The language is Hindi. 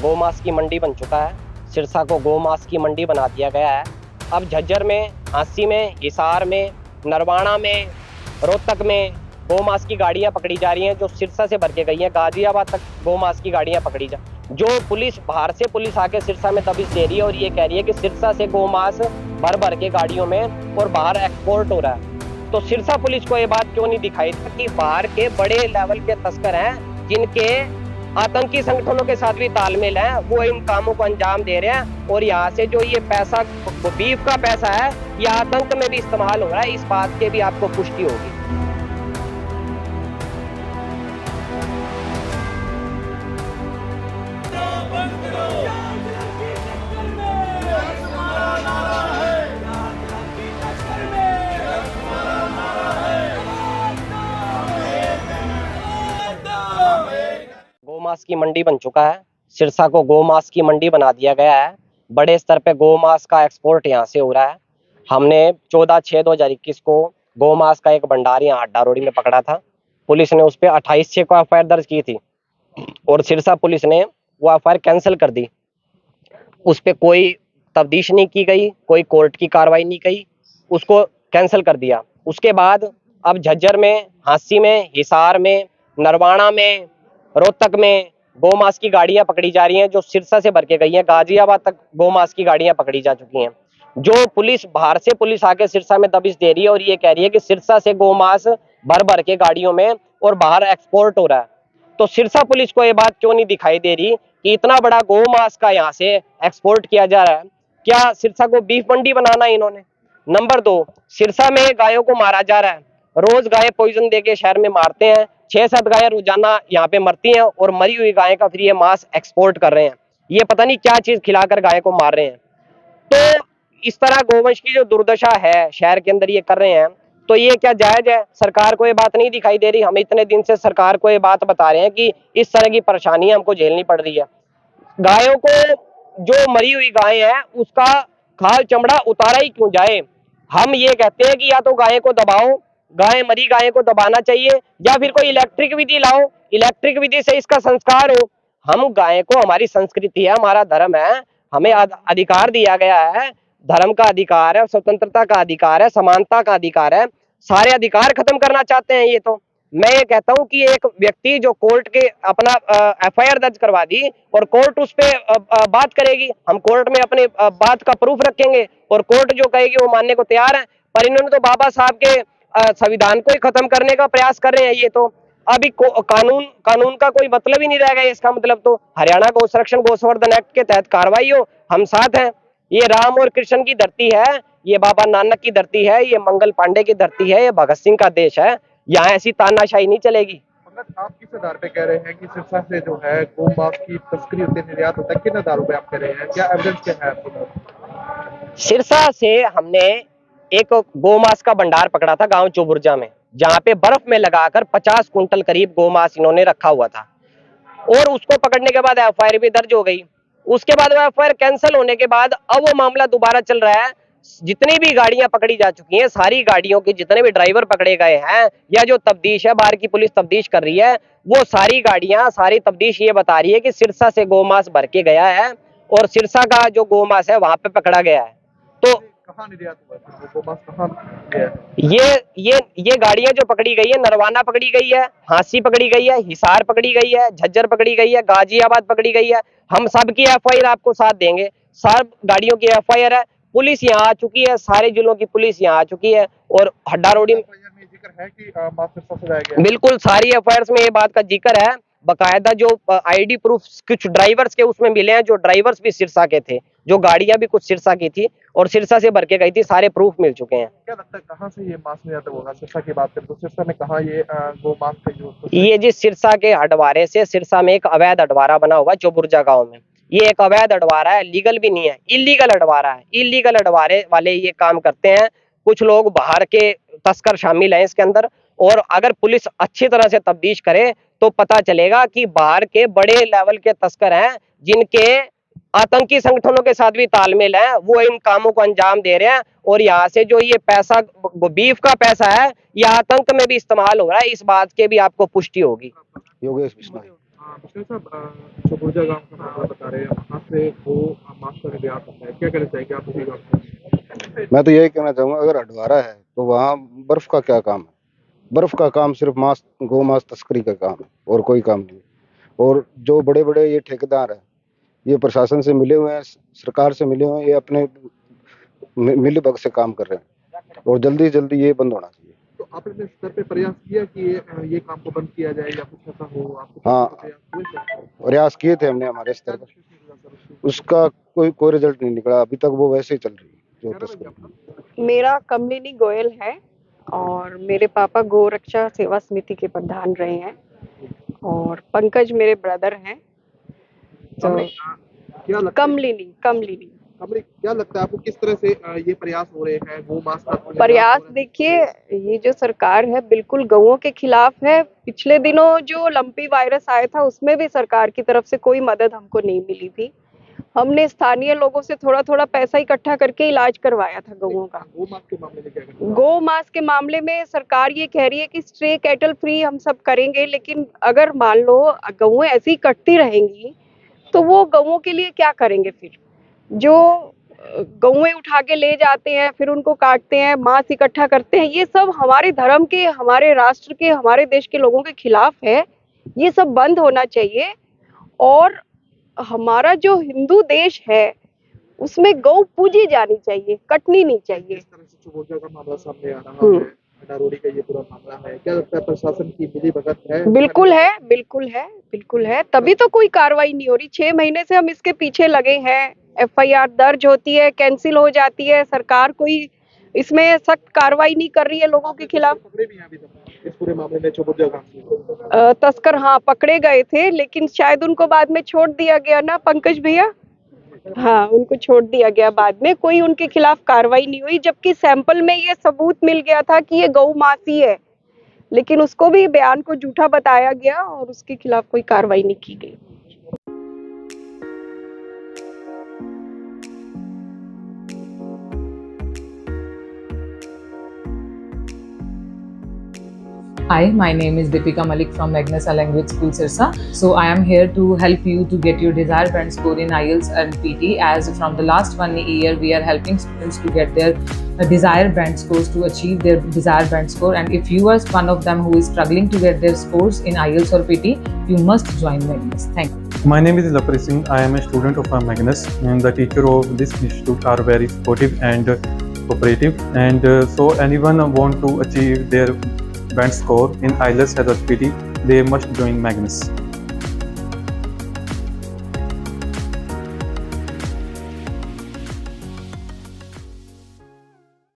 गोमांस की मंडी बन चुका है। सिरसा को गोमांस की मंडी बना दिया गया है। अब झज्जर में, झांसी में, हिसार में, नरवाना में, रोहतक में गोमांस की गाड़ियां पकड़ी जा रही हैं जो सिरसा से भर के गई हैं। गाजियाबाद तक गोमांस की गाड़ियां पकड़ी जा, जो पुलिस बाहर से पुलिस आके सिरसा में दबिश दे रही है और ये कह रही है कि सिरसा से गोमांस भर भर के गाड़ियों में और बाहर एक्सपोर्ट हो रहा है। तो सिरसा पुलिस को ये बात क्यों नहीं दिखाई कि बाहर के बड़े लेवल के तस्कर हैं जिनके आतंकी संगठनों के साथ भी तालमेल है, वो इन कामों को अंजाम दे रहे हैं और यहाँ से जो ये पैसा, बीफ का पैसा है, ये आतंक में भी इस्तेमाल हो रहा है। इस बात की भी आपको पुष्टि होगी। गोमांस की मंडी बन चुका है। सिरसा को गोमांस की मंडी बना दिया गया है। बड़े स्तर पे गोमांस का एक्सपोर्ट यहाँ से हो रहा है। हमने 14/6/2021 को गोमांस का एक भंडार यहाँ अड्डा रोडी में पकड़ा था। पुलिस ने उस पर 28/6 को एफआईआर दर्ज की थी और सिरसा पुलिस ने वो एफआईआर कैंसिल कर दी। उस पर कोई तफ्तीश नहीं की गई, कोई कोर्ट की कार्रवाई नहीं की, उसको कैंसिल कर दिया। उसके बाद अब झज्जर में, झांसी में, हिसार में, नरवाना में, रोहतक में गोमांस की गाड़ियां पकड़ी जा रही हैं जो सिरसा से भर के गई हैं। गाजियाबाद तक गोमांस की गाड़ियां पकड़ी जा चुकी हैं। जो पुलिस बाहर से पुलिस आके सिरसा में दबिश दे रही है और ये कह रही है कि सिरसा से गोमांस भर भर के गाड़ियों में और बाहर एक्सपोर्ट हो रहा है। तो सिरसा पुलिस को ये बात क्यों नहीं दिखाई दे रही कि इतना बड़ा गोमांस का यहाँ से एक्सपोर्ट किया जा रहा है? क्या सिरसा को बीफ मंडी बनाना है इन्होंने? नंबर 2, सिरसा में गायों को मारा जा रहा है। रोज गाय पॉइजन देके शहर में मारते हैं। 6-7 गायें रोजाना यहाँ पे मरती हैं और मरी हुई गाय का फिर ये मांस एक्सपोर्ट कर रहे हैं। ये पता नहीं क्या चीज खिलाकर गाय को मार रहे हैं। तो इस तरह गोवंश की जो दुर्दशा है शहर के अंदर ये कर रहे हैं, तो ये क्या जायज है? सरकार को ये बात नहीं दिखाई दे रही? हम इतने दिन से सरकार को ये बात बता रहे हैं कि इस तरह की परेशानियां हमको झेलनी पड़ रही है। गायों को, जो मरी हुई गाय है उसका खाल चमड़ा उतारा ही क्यों जाए? हम ये कहते हैं कि या तो गाय को दबाओ, मरी गाय को दबाना चाहिए, या फिर कोई इलेक्ट्रिक विधि लाओ, इलेक्ट्रिक विधि से इसका संस्कार हो। हम गाय को, हमारी संस्कृति है, हमारा धर्म है, हमें अधिकार दिया गया है, धर्म का अधिकार है, स्वतंत्रता का अधिकार है, समानता का अधिकार है। सारे अधिकार खत्म करना चाहते हैं ये। तो मैं ये कहता हूं कि एक व्यक्ति जो कोर्ट के अपना एफआईआर दर्ज करवा दी और कोर्ट उस पे बात करेगी, हम कोर्ट में अपने बात का प्रूफ रखेंगे और कोर्ट जो कहेगी वो मानने को तैयार है। पर इन्होंने तो बाबा साहब के संविधान को ही खत्म करने का प्रयास कर रहे हैं ये। तो अभी कानून का कोई मतलब ही नहीं रह गया। इसका मतलब तो हरियाणा गौ संरक्षण गौ संवर्धन एक्ट के तहत कार्रवाई हो, हम साथ हैं। ये राम और कृष्ण की धरती है, ये बाबा नानक की धरती है, ये मंगल पांडे की धरती है, ये भगत सिंह का देश है। यहाँ ऐसी तानाशाही नहीं चलेगी। आप किस आधार पे कह रहे हैं कि सिरसा से जो है गोमांस की तस्करी होती है, निर्यात होता है? किन आधारों पे आप कह रहे हैं? क्या एविडेंस क्या है आपके पास? सिरसा से हमने एक गोमांस का भंडार पकड़ा था गांव चौबुर्जा में, जहां पे बर्फ में लगाकर 50 कुंटल करीब गोमांस इन्होंने रखा हुआ था और उसको पकड़ने के बाद एफआईआर भी दर्ज हो गई। उसके बाद वो एफआईआर कैंसिल होने के बाद अब वो मामला दोबारा चल रहा है। जितनी भी गाड़ियां पकड़ी जा चुकी हैं, सारी गाड़ियों के जितने भी ड्राइवर पकड़े गए हैं या जो तफ्तीश है, बाहर की पुलिस तफ्तीश कर रही है, वो सारी गाड़ियां, सारी तफ्तीश ये बता रही है कि सिरसा से गोमांस भर के गया है और सिरसा का जो गोमांस है वहां पे पकड़ा गया है। तो कहाँ निर्यात हुआ है? गोमांस कहाँ गया है? ये गाड़ियां जो पकड़ी गई है, नरवाना पकड़ी गई है, झांसी पकड़ी गई है, हिसार पकड़ी गई है, झज्जर पकड़ी गई है, गाजियाबाद पकड़ी गई है। हम सबकी एफआईआर आपको साथ देंगे। सब गाड़ियों की एफआईआर है। पुलिस यहाँ आ चुकी है, सारे जिलों की पुलिस यहाँ आ चुकी है और हड्डा रोडी में जिक्र है कि मांस सिरसा से लाया गया। बिल्कुल सारी एफआईआर में ये बात का जिक्र है। बकायदा जो आईडी प्रूफ कुछ ड्राइवर्स के उसमें मिले हैं, जो ड्राइवर्स भी सिरसा के थे, जो गाड़ियां भी कुछ सिरसा की थी और सिरसा से भर के गई थी, सारे प्रूफ मिल चुके हैं। क्या लगता है कहाँ से ये मांस निर्यात होगा? सिरसा की बात करें तो सिरसा में कहाँ ये गोमांस का जो ये जी सिरसा के हटवारे से, सिरसा में एक अवैध हटवारा बना हुआ चौबुर्जा गांव में। ये एक अवैध हटवारा है, लीगल भी नहीं है, इलीगल हटवारा है। इलीगल हटवारे वाले ये काम करते हैं। कुछ लोग बाहर के तस्कर शामिल हैं इसके अंदर, और अगर पुलिस अच्छी तरह से तफ्तीश करे तो पता चलेगा कि बाहर के बड़े लेवल के तस्कर हैं जिनके आतंकी संगठनों के साथ भी तालमेल है, वो इन कामों को अंजाम दे रहे हैं। और यहाँ से जो ये पैसा, बीफ का पैसा है, ये आतंक में भी इस्तेमाल हो रहा है। इस बात के भी आपको पुष्टि होगी। योगेश बिश्नोई। बिश्नोई साहब, चौबुर्जा गांव का मामला बता रहे हैं, वहाँ से वो मास्क का निर्यात होता है, क्या कहना चाहेंगे आप उसी गांव से? मैं तो यही कहना चाहूंगा, अगर हटवारा है तो वहाँ बर्फ का क्या काम है? बर्फ का काम सिर्फ मांस, गौ मांस तस्करी का काम है और कोई काम नहीं। और जो बड़े बड़े ये ठेकेदार हैं, ये प्रशासन से मिले हुए हैं, सरकार से मिले हुए हैं, ये अपने मिली भगत से काम कर रहे हैं और जल्दी से जल्दी ये बंद होना चाहिए। तो आपने स्तर पे प्रयास किया कि ये काम को बंद किया जाए या कुछ ऐसा हो? आपको हाँ, प्रयास हुए थे? प्रयास किए थे हमने हमारे स्तर पर, उसका कोई रिजल्ट नहीं निकला अभी तक, वो वैसे ही चल रही है जो तस्करी। मेरा कमलिनी गोयल है और मेरे पापा गौ रक्षा सेवा समिति के प्रधान रहे हैं और पंकज मेरे ब्रदर हैं। तो क्या लगता है कमलिनी क्या लगता है आपको, किस तरह से ये प्रयास हो रहे हैं गौ मांस का? प्रयास देखिए, ये जो सरकार है बिल्कुल गौओं के खिलाफ है। पिछले दिनों जो लंपी वायरस आया था उसमें भी सरकार की तरफ से कोई मदद हमको नहीं मिली थी। हमने स्थानीय लोगों से थोड़ा थोड़ा पैसा इकट्ठा करके इलाज करवाया था गौओं का। गौ मांस के मामले में क्या कहते हैं? गौ मांस के मामले में सरकार ये कह रही है कि स्ट्रे कैटल फ्री हम सब करेंगे, लेकिन अगर मान लो गौएं ऐसी ही कटती रहेंगी तो वो गौओं के लिए क्या करेंगे? फिर जो गौएं उठा के ले जाते हैं, फिर उनको काटते हैं, मांस इकट्ठा करते हैं, ये सब हमारे धर्म के, हमारे राष्ट्र के, हमारे देश के लोगों के खिलाफ है। ये सब बंद होना चाहिए। और हमारा जो हिंदू देश है उसमें गौ पूजी जानी चाहिए, कटनी नहीं चाहिए। जिस तरह से चौबुर्जा का मामला सामने आ रहा है, डारोड़ी का ये पूरा मामला है, क्या लगता है प्रशासन की मिलीभगत है? बिल्कुल है, तभी तो कोई कार्रवाई नहीं हो रही। 6 महीने से हम इसके पीछे लगे हैं। FIR दर्ज होती है, कैंसिल हो जाती है, सरकार कोई इसमें सख्त कार्रवाई नहीं कर रही है लोगों के खिलाफ। पकड़े भी हैं अभी तक इस पूरे मामले में चौबुर्जा गांव से? तस्कर हाँ पकड़े गए थे, लेकिन शायद उनको बाद में छोड़ दिया गया ना पंकज भैया? हाँ, उनको छोड़ दिया गया बाद में, कोई उनके खिलाफ कार्रवाई नहीं हुई, जबकि सैंपल में ये सबूत मिल गया था कि ये गौ मासी है, लेकिन उसको भी बयान को झूठा बताया गया और उसके खिलाफ कोई कार्रवाई नहीं की गई। Hi, my name is Deepika Malik from Magnus Language School, Sirsa. So I am here to help you to get your desired band score in IELTS and PT. As from the last 1 year, we are helping students to get their desired band scores, to achieve their desired band score. And if you are one of them who is struggling to get their scores in IELTS or PT, you must join Magnus. Thank you. My name is Laprit Singh. I am a student of Magnus, and the teacher of this institute are very supportive and cooperative. And so anyone want to achieve their band score in IELTS or PT, they must join Magnus.